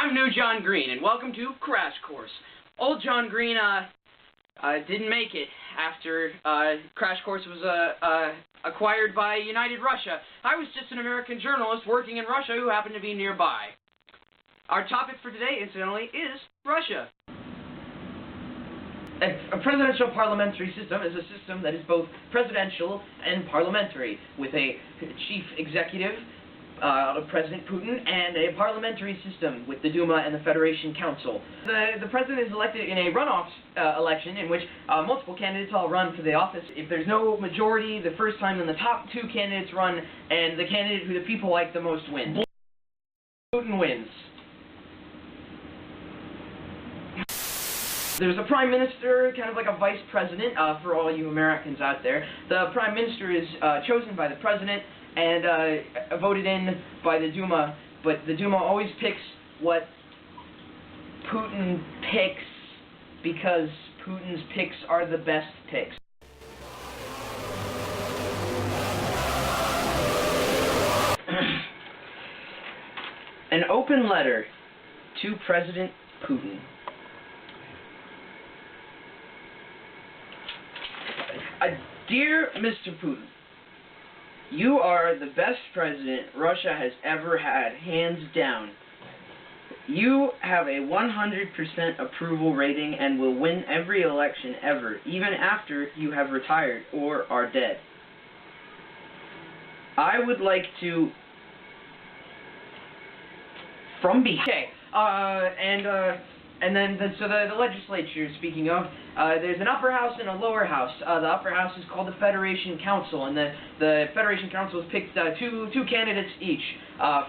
I'm New John Green, and welcome to Crash Course. Old John Green, didn't make it after, Crash Course was, acquired by United Russia. I was just an American journalist working in Russia who happened to be nearby. Our topic for today, incidentally, is Russia. A presidential parliamentary system is a system that is both presidential and parliamentary, with a chief executive, President Putin, and a parliamentary system with the Duma and the Federation Council. The president is elected in a runoff election in which multiple candidates all run for the office. If there's no majority the first time, then the top two candidates run, and the candidate who the people like the most wins. Putin wins. There's a prime minister, kind of like a vice president, for all you Americans out there. The prime minister is chosen by the president and voted in by the Duma, but the Duma always picks what Putin picks because Putin's picks are the best picks. An open letter to President Putin. Dear Mr. Putin, you are the best president Russia has ever had, hands down. You have a 100% approval rating and will win every election ever, even after you have retired or are dead. I would like to... And then, the legislature, speaking of, there's an upper house and a lower house. The upper house is called the Federation Council, and the Federation Council has picked two candidates each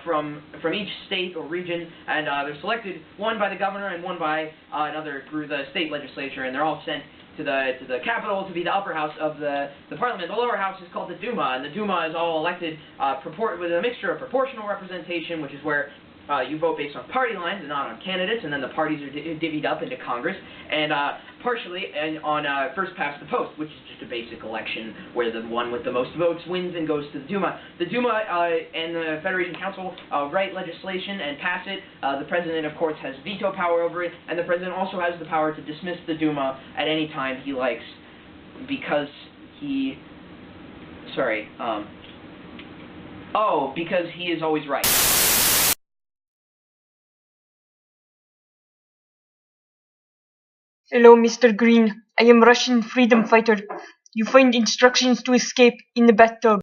from each state or region, and they're selected, one by the governor and one by another through the state legislature, and they're all sent to the capital to be the upper house of the parliament. The lower house is called the Duma, and the Duma is all elected with a mixture of proportional representation, which is where you vote based on party lines and not on candidates, and then the parties are divvied up into Congress, and partially on first past the post, which is just a basic election where the one with the most votes wins and goes to the Duma. The Duma and the Federation Council write legislation and pass it. The president, of course, has veto power over it, and the president also has the power to dismiss the Duma at any time he likes, because he... because he is always right. Hello, Mr. Green. I am Russian freedom fighter. You find instructions to escape in the bathtub.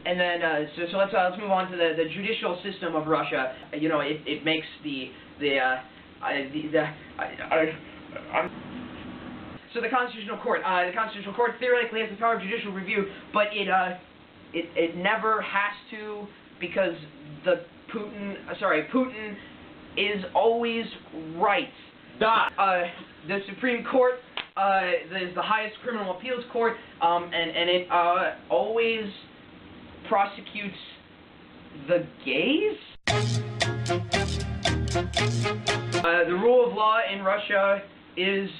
And then, so let's move on to the judicial system of Russia. You know, it makes so the Constitutional Court. The Constitutional Court theoretically has the power of judicial review, but it never has to, because Putin is always right. The Supreme Court is the highest criminal appeals court, and it always prosecutes the gays. The rule of law in Russia is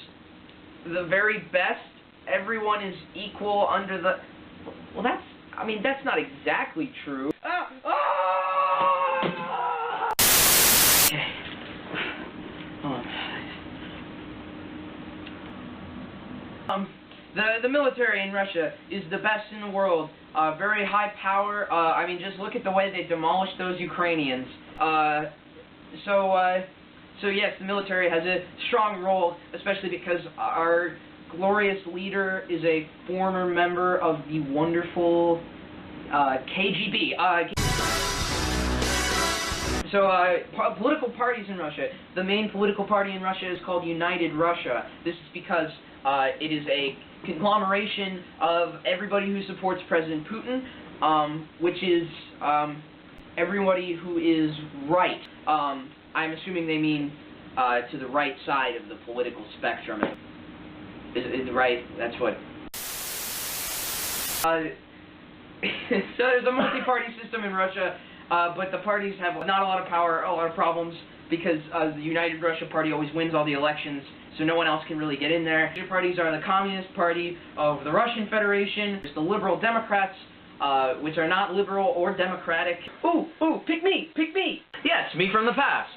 the very best. Everyone is equal under the... Well, that's not exactly true. Okay. The military in Russia is the best in the world. Very high power. I mean, just look at the way they demolished those Ukrainians. So yes, the military has a strong role, especially because our glorious leader is a former member of the wonderful KGB. Political parties in Russia. The main political party in Russia is called United Russia. This is because it is a conglomeration of everybody who supports President Putin, which is everybody who is right. I'm assuming they mean to the right side of the political spectrum. Is right? That's what... So there's a multi-party system in Russia, but the parties have not a lot of power, a lot of problems, because the United Russia Party always wins all the elections, so no one else can really get in there. The parties are the Communist Party of the Russian Federation, there's the Liberal Democrats, which are not liberal or democratic. Ooh, pick me! Yeah, it's me from the past.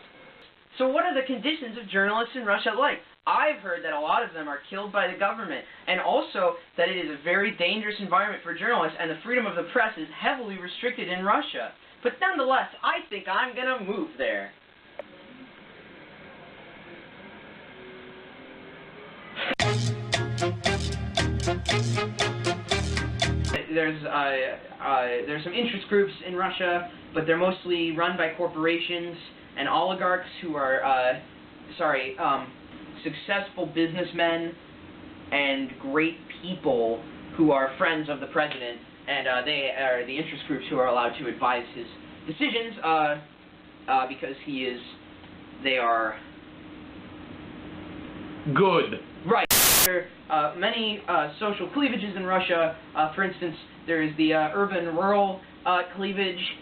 So what are the conditions of journalists in Russia like? I've heard that a lot of them are killed by the government, and also that it is a very dangerous environment for journalists, and the freedom of the press is heavily restricted in Russia. But nonetheless, I think I'm gonna move there. There's some interest groups in Russia, but they're mostly run by corporations and oligarchs who are, successful businessmen and great people who are friends of the president, and they are the interest groups who are allowed to advise his decisions, because they are good. Right. There are many social cleavages in Russia. For instance, there is the urban-rural cleavage,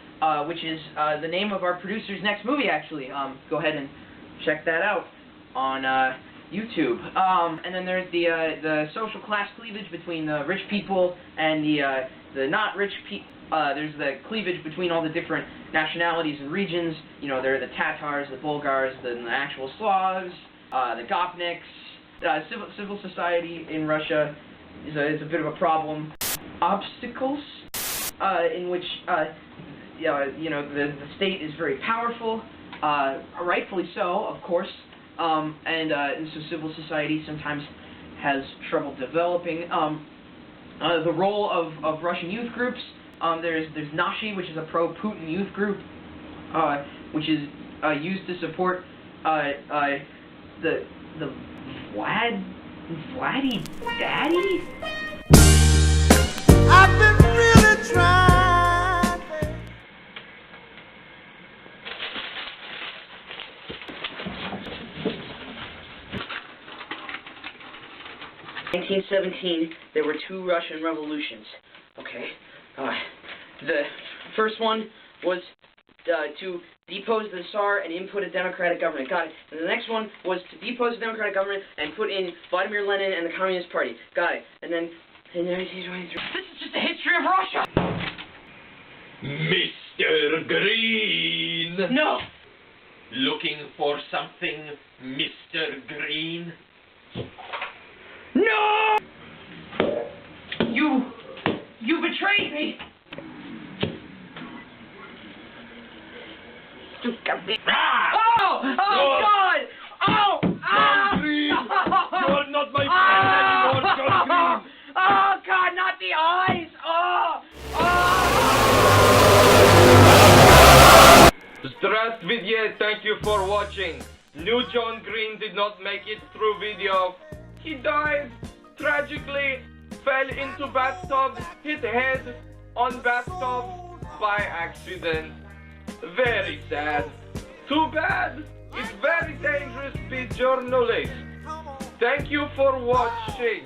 which is the name of our producer's next movie, actually. Go ahead and check that out on YouTube. And then there's the social class cleavage between the rich people and the not rich people. There's the cleavage between all the different nationalities and regions. You know, there are the Tatars, the Bulgars, the actual Slavs, the Gopniks. Civil society in Russia is a bit of a problem. Obstacles in which the state is very powerful, rightfully so, of course, and so civil society sometimes has trouble developing. The role of Russian youth groups. There's Nashi, which is a pro-Putin youth group, which is used to support the Vladdy Daddy? I've been really trying. 1917, there were two Russian revolutions. Okay, the first one was to depose the Tsar and input a democratic government. Got it. And the next one was to depose the democratic government and put in Vladimir Lenin and the Communist Party. Got it. And then in 1923. This is just the history of Russia. Mr. Green! No! Looking for something, Mr. Green? No! You betrayed me! Ah! Oh! Oh, God! Oh! John Green! You're not my friend anymore, John Green! Oh, God, not the eyes! Oh! Здравствуйте, thank you for watching. New John Green did not make it through video. He died tragically, fell into bathtub, hit head on bathtub by accident. Very sad. Too bad. It's very dangerous to be journalist. Thank you for watching.